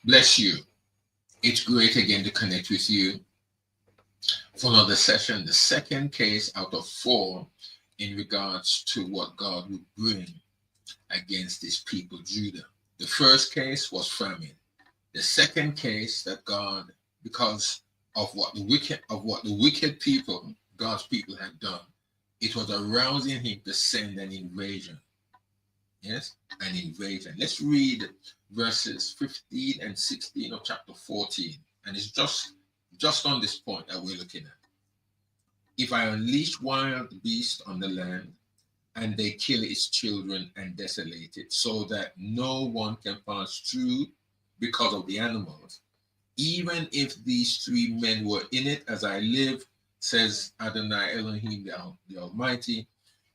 Bless you. It's great again to connect with you for another session. The second case out of four in regards to what God would bring against his people, Judah. The first case was famine. The second case that God, because of what the wicked people, God's people had done, it was arousing him to send an invasion. Yes, an invasion. Let's read verses 15 and 16 of chapter 14. And it's just on this point that we're looking at. If I unleash wild beasts on the land, and they kill its children and desolate it, so that no one can pass through because of the animals, even if these three men were in it, as I live, says Adonai Elohim the Almighty,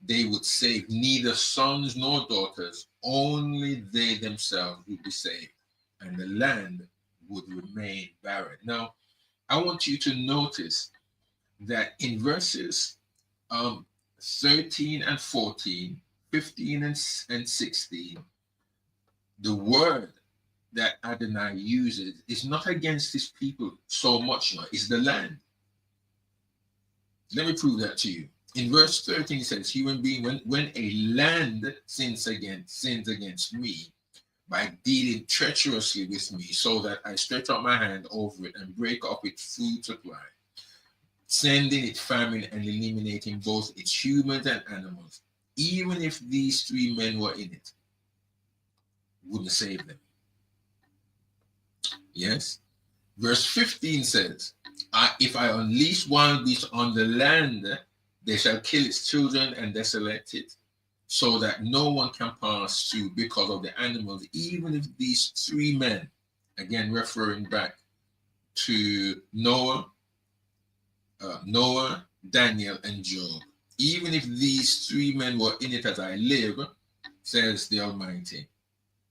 they would save neither sons nor daughters, only they themselves would be saved, and the land would remain barren. Now, I want you to notice that in verses 13 and 14, 15 and 16, the word that Adonai uses is not against his people so much now, it's the land. Let me prove that to you. In verse 13, it says, human being, when a land sins against me by dealing treacherously with me, so that I stretch out my hand over it and break up its food supply, sending it famine and eliminating both its humans and animals, even if these three men were in it, wouldn't save them. Yes? Verse 15 says, if I unleash wild beasts on the land, they shall kill its children and desolate it, so that no one can pass through because of the animals, even if these three men, again referring back to Noah, Daniel, and Job, even if these three men were in it as I live, says the Almighty,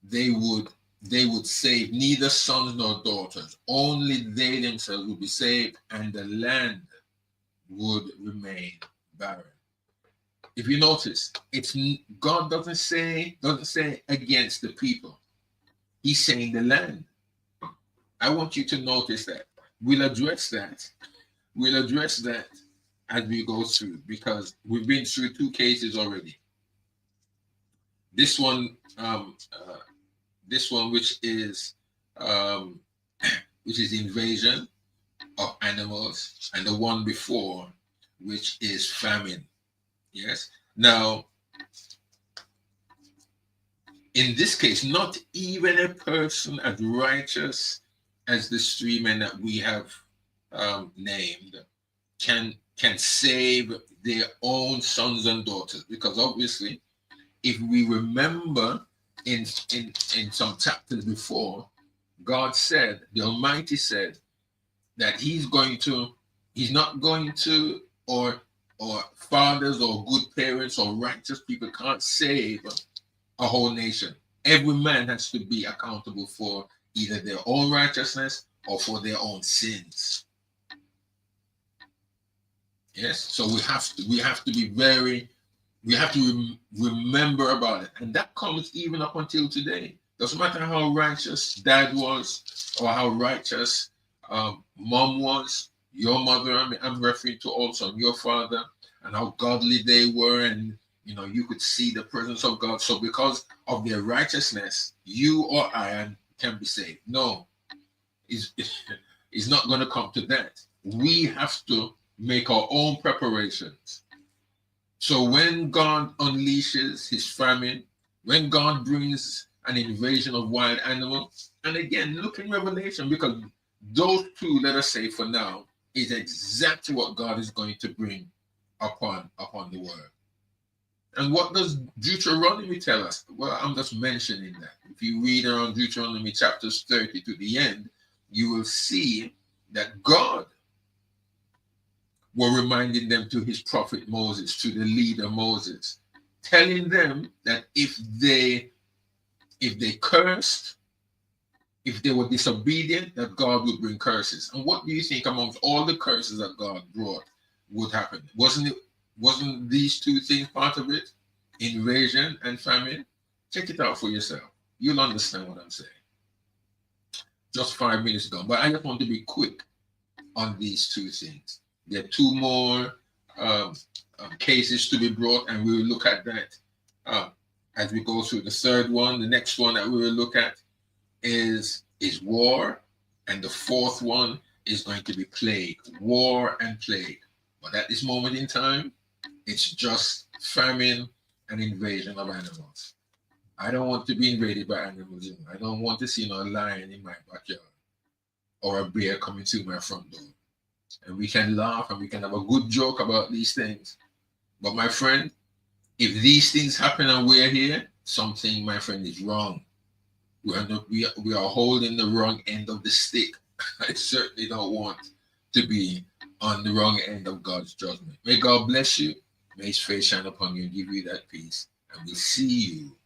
they would save neither sons nor daughters, only they themselves would be saved, and the land would remain barren. If you notice, it's God doesn't say against the people. He's saying the land. I want you to notice that. We'll address that as we go through, because we've been through two cases already. This one, which is invasion of animals, and the one before, which is famine. Yes. Now, in this case, not even a person as righteous as the three men that we have named can save their own sons and daughters, because obviously, if we remember in some chapters before, God said, the Almighty said, that He's not going to, or fathers or good parents or righteous people can't save a whole nation. Every man has to be accountable for either their own righteousness or for their own sins. Yes, so we have to remember about it, and that comes even up until today. Doesn't matter how righteous dad was or how righteous mom was, your mother. I'm referring to also your father, and how godly they were, and you could see the presence of God. So because of their righteousness, you or I can be saved. No, it's not going to come to that. We have to make our own preparations. So when God unleashes his famine, when God brings an invasion of wild animals, and again, look in Revelation, because those two, let us say for now, is exactly what God is going to bring upon the world. And what does Deuteronomy tell us? Well, I'm just mentioning that. If you read around Deuteronomy chapters 30 to the end, you will see that God were reminding them to his prophet Moses, to the leader Moses, telling them that if they cursed, if they were disobedient, that God would bring curses. And what do you think amongst all the curses that God brought would happen? Wasn't these two things part of it? Invasion and famine? Check it out for yourself. You'll understand what I'm saying. just 5 minutes ago. But I just want to be quick on these two things. There are two more cases to be brought, and we will look at that as we go through the third one. The next one that we will look at is war, and the fourth one is going to be plague, war and plague. But at this moment in time, it's just famine and invasion of animals. I don't want to be invaded by animals. I don't want to see no lion in my backyard or a bear coming through my front door. And we can laugh and we can have a good joke about these things. But my friend, if these things happen and we're here, something, my friend, is wrong. We are holding the wrong end of the stick. I certainly don't want to be on the wrong end of God's judgment. May God bless you. May his face shine upon you and give you that peace. And we'll see you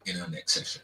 in our next session.